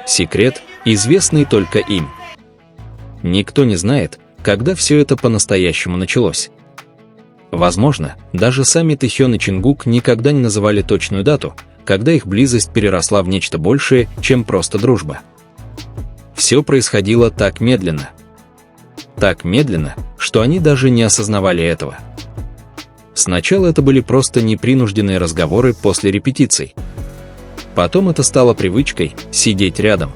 Секрет, известный только им. Никто не знает, когда все это по-настоящему началось. Возможно, даже сами Тэхён и Чингук никогда не называли точную дату, когда их близость переросла в нечто большее, чем просто дружба. Все происходило так медленно. Так медленно, что они даже не осознавали этого. Сначала это были просто непринужденные разговоры после репетиций. Потом это стало привычкой сидеть рядом.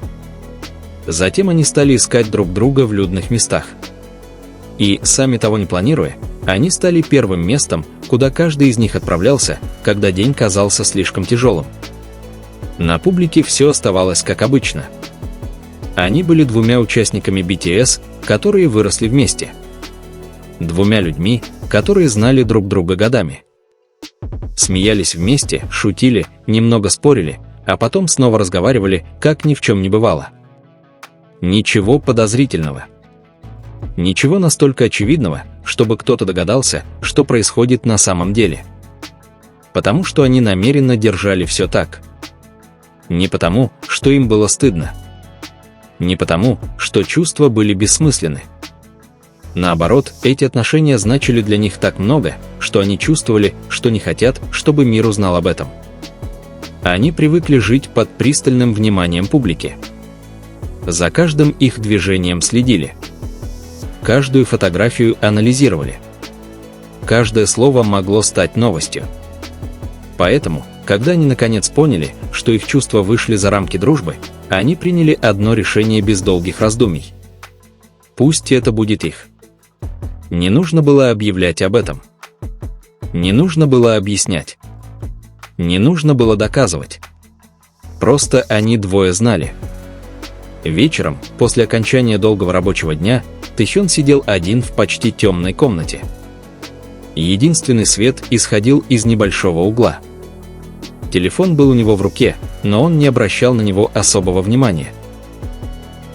Затем они стали искать друг друга в людных местах. И, сами того не планируя, они стали первым местом, куда каждый из них отправлялся, когда день казался слишком тяжелым. На публике все оставалось как обычно. Они были двумя участниками BTS, которые выросли вместе. Двумя людьми, которые знали друг друга годами. Смеялись вместе, шутили, немного спорили, а потом снова разговаривали, как ни в чем не бывало. Ничего подозрительного. Ничего настолько очевидного, чтобы кто-то догадался, что происходит на самом деле. Потому что они намеренно держали все так. Не потому, что им было стыдно. Не потому, что чувства были бессмысленны. Наоборот, эти отношения значили для них так много, что они чувствовали, что не хотят, чтобы мир узнал об этом. Они привыкли жить под пристальным вниманием публики. За каждым их движением следили. Каждую фотографию анализировали. Каждое слово могло стать новостью. Поэтому, когда они наконец поняли, что их чувства вышли за рамки дружбы, они приняли одно решение без долгих раздумий. Пусть это будет их. Не нужно было объявлять об этом. Не нужно было объяснять. Не нужно было доказывать. Просто они двое знали. Вечером, после окончания долгого рабочего дня, Тэхён сидел один в почти темной комнате. Единственный свет исходил из небольшого угла. Телефон был у него в руке, но он не обращал на него особого внимания.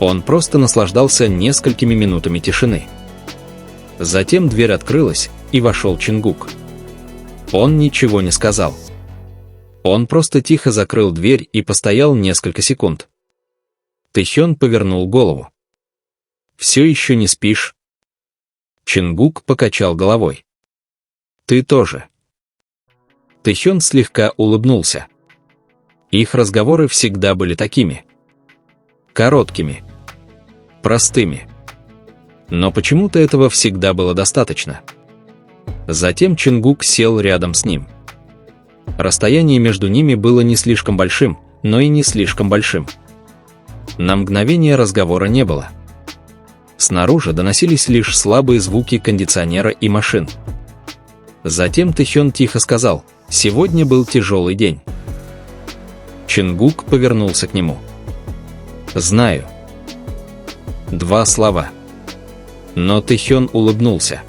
Он просто наслаждался несколькими минутами тишины. Затем дверь открылась, и вошел Чингук. Он ничего не сказал. Он просто тихо закрыл дверь и постоял несколько секунд. Тэхён повернул голову. «Все еще не спишь?» Чингук покачал головой. «Ты тоже». Тэхён слегка улыбнулся. Их разговоры всегда были такими. Короткими. Простыми. Но почему-то этого всегда было достаточно. Затем Чингук сел рядом с ним. Расстояние между ними было не слишком большим, но и не слишком большим. На мгновение разговора не было. Снаружи доносились лишь слабые звуки кондиционера и машин. Затем Тэхён тихо сказал: «Сегодня был тяжелый день». Чингук повернулся к нему. «Знаю». 2 слова. Но Тэхён улыбнулся.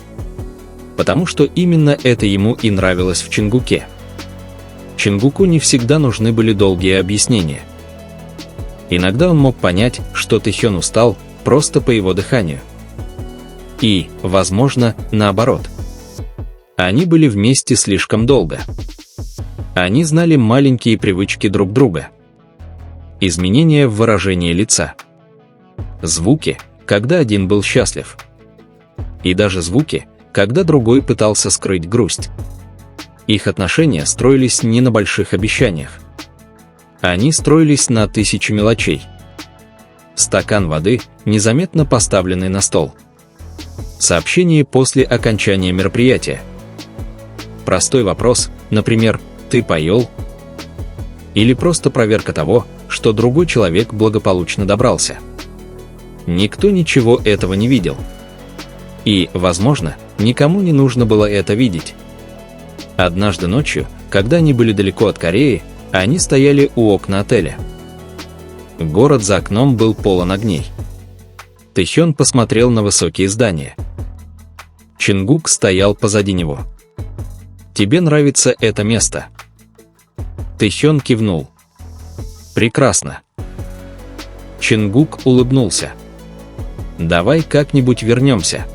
Потому что именно это ему и нравилось в Чингуке. Чингуку не всегда нужны были долгие объяснения. Иногда он мог понять, что Тэхён устал, просто по его дыханию. И, возможно, наоборот. Они были вместе слишком долго. Они знали маленькие привычки друг друга. Изменения в выражении лица. Звуки, когда один был счастлив. И даже звуки, когда другой пытался скрыть грусть. Их отношения строились не на больших обещаниях. Они строились на 1000 мелочей. Стакан воды, незаметно поставленный на стол. Сообщение после окончания мероприятия. Простой вопрос, например, «Ты поел?» Или просто проверка того, что другой человек благополучно добрался. Никто ничего этого не видел. И, возможно, никому не нужно было это видеть. Однажды ночью, когда они были далеко от Кореи, они стояли у окна отеля. Город за окном был полон огней. Тэхён посмотрел на высокие здания. Чингук стоял позади него. «Тебе нравится это место?» Тэхён кивнул. «Прекрасно». Чингук улыбнулся. «Давай как-нибудь вернемся».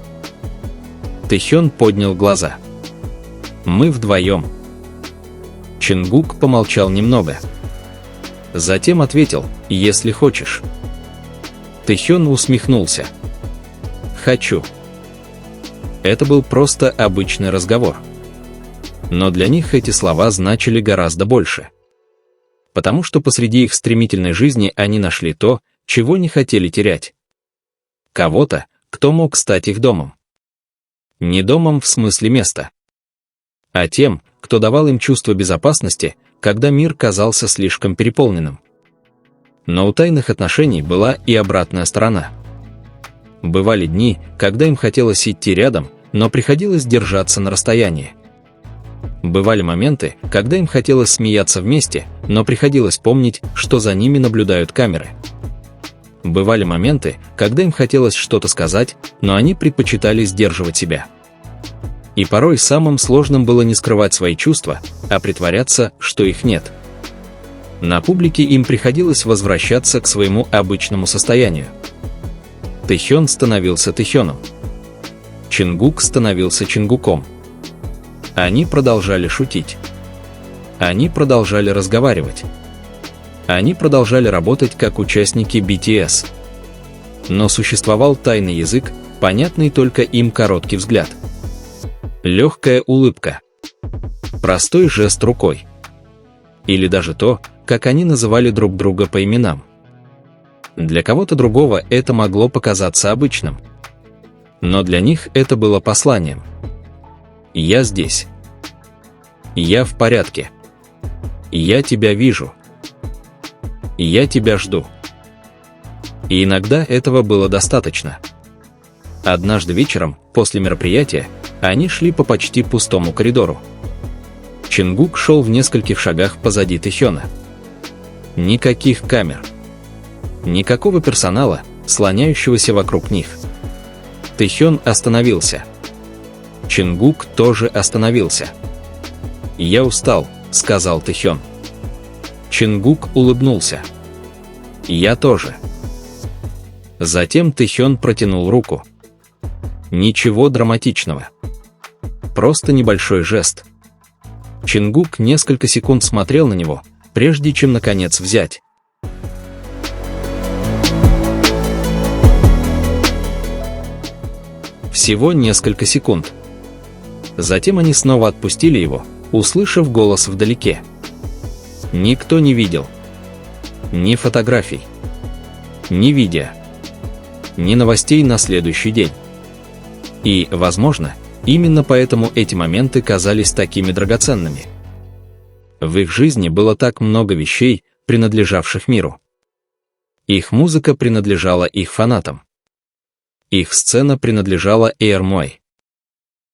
Тэхён поднял глаза. «Мы вдвоем». Чингук помолчал немного. Затем ответил: «Если хочешь». Тэхён усмехнулся. «Хочу». Это был просто обычный разговор. Но для них эти слова значили гораздо больше. Потому что посреди их стремительной жизни они нашли то, чего не хотели терять. Кого-то, кто мог стать их домом. Не домом в смысле места, а тем, кто давал им чувство безопасности, когда мир казался слишком переполненным. Но у тайных отношений была и обратная сторона. Бывали дни, когда им хотелось идти рядом, но приходилось держаться на расстоянии. Бывали моменты, когда им хотелось смеяться вместе, но приходилось помнить, что за ними наблюдают камеры. Бывали моменты, когда им хотелось что-то сказать, но они предпочитали сдерживать себя. И порой самым сложным было не скрывать свои чувства, а притворяться, что их нет. На публике им приходилось возвращаться к своему обычному состоянию. Тэхён становился Тэхёном. Чингук становился Чингуком. Они продолжали шутить. Они продолжали разговаривать. Они продолжали работать как участники BTS. Но существовал тайный язык, понятный только им короткий взгляд. Легкая улыбка. Простой жест рукой. Или даже то, как они называли друг друга по именам. Для кого-то другого это могло показаться обычным. Но для них это было посланием. «Я здесь. Я в порядке. Я тебя вижу. Я тебя жду». И иногда этого было достаточно. Однажды вечером, после мероприятия, они шли по почти пустому коридору. Чингук шел в нескольких шагах позади Тэхёна. Никаких камер. Никакого персонала, слоняющегося вокруг них. Тэхён остановился. Чингук тоже остановился. «Я устал», — сказал Тэхён. Чингук улыбнулся. «Я тоже». Затем Тэхён протянул руку. Ничего драматичного. Просто небольшой жест. Чингук несколько секунд смотрел на него, прежде чем наконец взять. Всего несколько секунд. Затем они снова отпустили его, услышав голос вдалеке. Никто не видел. Ни фотографий. Ни видео. Ни новостей на следующий день. И, возможно, именно поэтому эти моменты казались такими драгоценными. В их жизни было так много вещей, принадлежавших миру. Их музыка принадлежала их фанатам. Их сцена принадлежала Эйр Мой.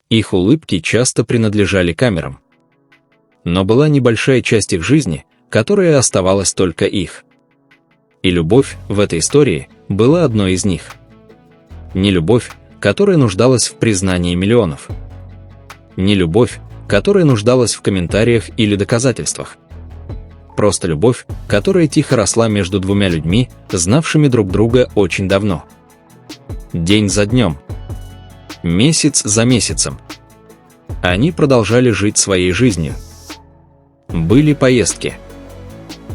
Их улыбки часто принадлежали камерам. Но была небольшая часть их жизни, которая оставалась только их. И любовь в этой истории была одной из них. Не любовь, которая нуждалась в признании миллионов. Не любовь, которая нуждалась в комментариях или доказательствах. Просто любовь, которая тихо росла между двумя людьми, знавшими друг друга очень давно. День за днем. Месяц за месяцем. Они продолжали жить своей жизнью. Были поездки.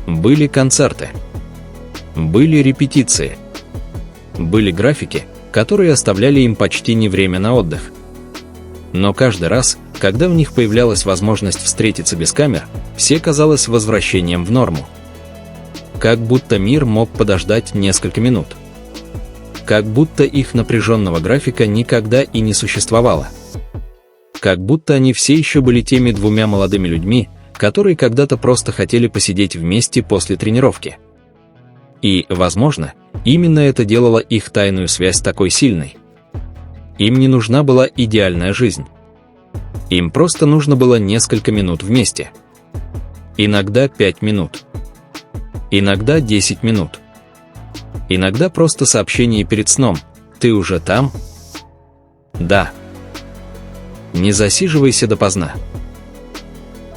Были концерты. Были репетиции. Были графики, которые оставляли им почти не время на отдых. Но каждый раз, когда у них появлялась возможность встретиться без камер, все казалось возвращением в норму. Как будто мир мог подождать несколько минут. Как будто их напряженного графика никогда и не существовало. Как будто они все еще были теми двумя молодыми людьми, которые когда-то просто хотели посидеть вместе после тренировки. И, возможно, именно это делало их тайную связь такой сильной. Им не нужна была идеальная жизнь. Им просто нужно было несколько минут вместе. Иногда 5 минут. Иногда 10 минут. Иногда просто сообщение перед сном: «Ты уже там?» «Да». «Не засиживайся допоздна».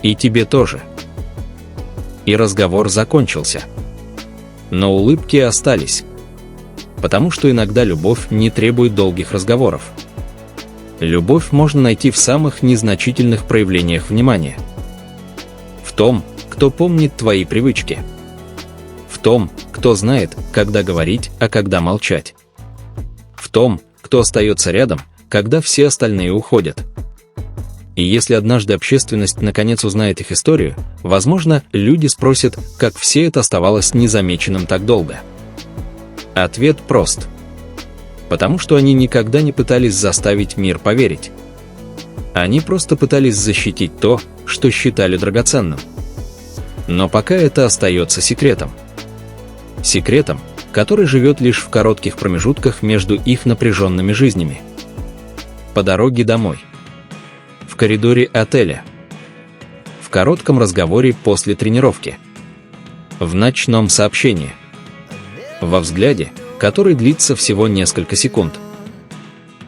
«И тебе тоже». И разговор закончился. Но улыбки остались. Потому что иногда любовь не требует долгих разговоров. Любовь можно найти в самых незначительных проявлениях внимания. В том, кто помнит твои привычки. том, кто знает, когда говорить, а когда молчать. В том, кто остается рядом, когда все остальные уходят. И если однажды общественность наконец узнает их историю, возможно, люди спросят, как все это оставалось незамеченным так долго. Ответ прост. Потому что они никогда не пытались заставить мир поверить. Они просто пытались защитить то, что считали драгоценным. Но пока это остается секретом. Секретом, который живет лишь в коротких промежутках между их напряженными жизнями. По дороге домой. В коридоре отеля. В коротком разговоре после тренировки. В ночном сообщении. Во взгляде, который длится всего несколько секунд.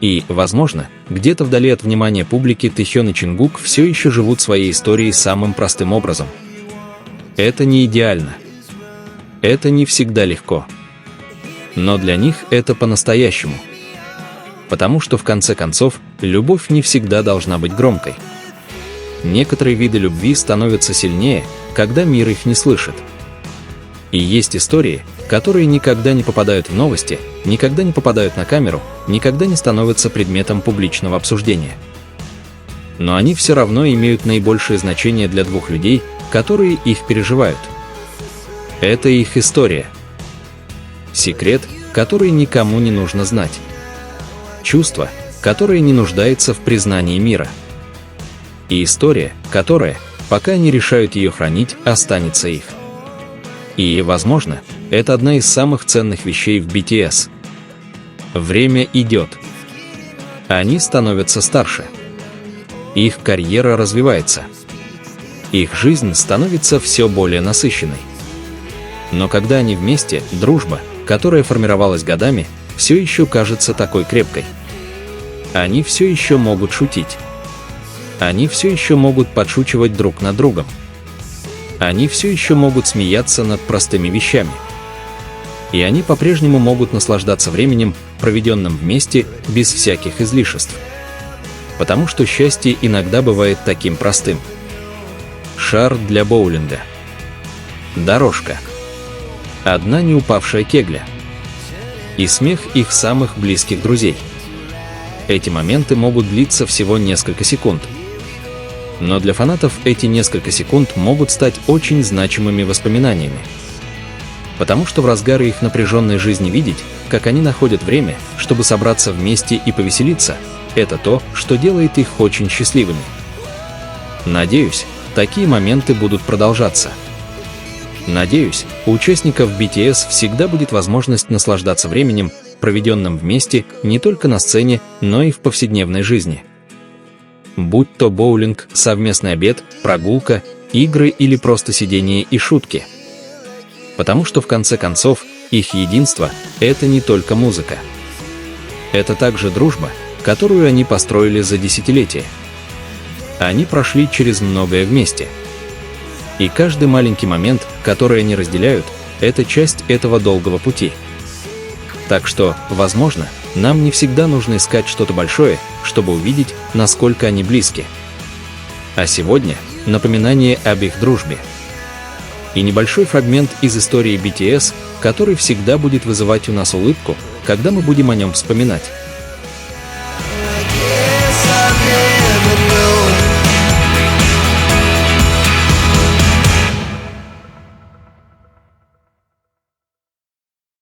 И, возможно, где-то вдали от внимания публики Тэхён и Чингук все еще живут своей историей самым простым образом. Это не идеально. Это не всегда легко. Но для них это по-настоящему. Потому что, в конце концов, любовь не всегда должна быть громкой. Некоторые виды любви становятся сильнее, когда мир их не слышит. И есть истории, которые никогда не попадают в новости, никогда не попадают на камеру, никогда не становятся предметом публичного обсуждения. Но они все равно имеют наибольшее значение для двух людей, которые их переживают. Это их история. Секрет, который никому не нужно знать. Чувство, которое не нуждается в признании мира. И история, которая, пока они решают ее хранить, останется их. И, возможно, это одна из самых ценных вещей в BTS. Время идет. Они становятся старше. Их карьера развивается. Их жизнь становится все более насыщенной. Но когда они вместе, дружба, которая формировалась годами, все еще кажется такой крепкой. Они все еще могут шутить. Они все еще могут подшучивать друг над другом. Они все еще могут смеяться над простыми вещами. И они по-прежнему могут наслаждаться временем, проведенным вместе, без всяких излишеств. Потому что счастье иногда бывает таким простым. Шар для боулинга. Дорожка. Одна не упавшая кегля. И смех их самых близких друзей. Эти моменты могут длиться всего несколько секунд. Но для фанатов эти несколько секунд могут стать очень значимыми воспоминаниями. Потому что в разгаре их напряженной жизни видеть, как они находят время, чтобы собраться вместе и повеселиться, это то, что делает их очень счастливыми. Надеюсь, такие моменты будут продолжаться. Надеюсь, у участников BTS всегда будет возможность наслаждаться временем, проведенным вместе не только на сцене, но и в повседневной жизни. Будь то боулинг, совместный обед, прогулка, игры или просто сидение и шутки. Потому что в конце концов, их единство – это не только музыка. Это также дружба, которую они построили за десятилетия. Они прошли через многое вместе. И каждый маленький момент, который они разделяют, это часть этого долгого пути. Так что, возможно, нам не всегда нужно искать что-то большое, чтобы увидеть, насколько они близки. А сегодня – напоминание об их дружбе. И небольшой фрагмент из истории BTS, который всегда будет вызывать у нас улыбку, когда мы будем о нем вспоминать.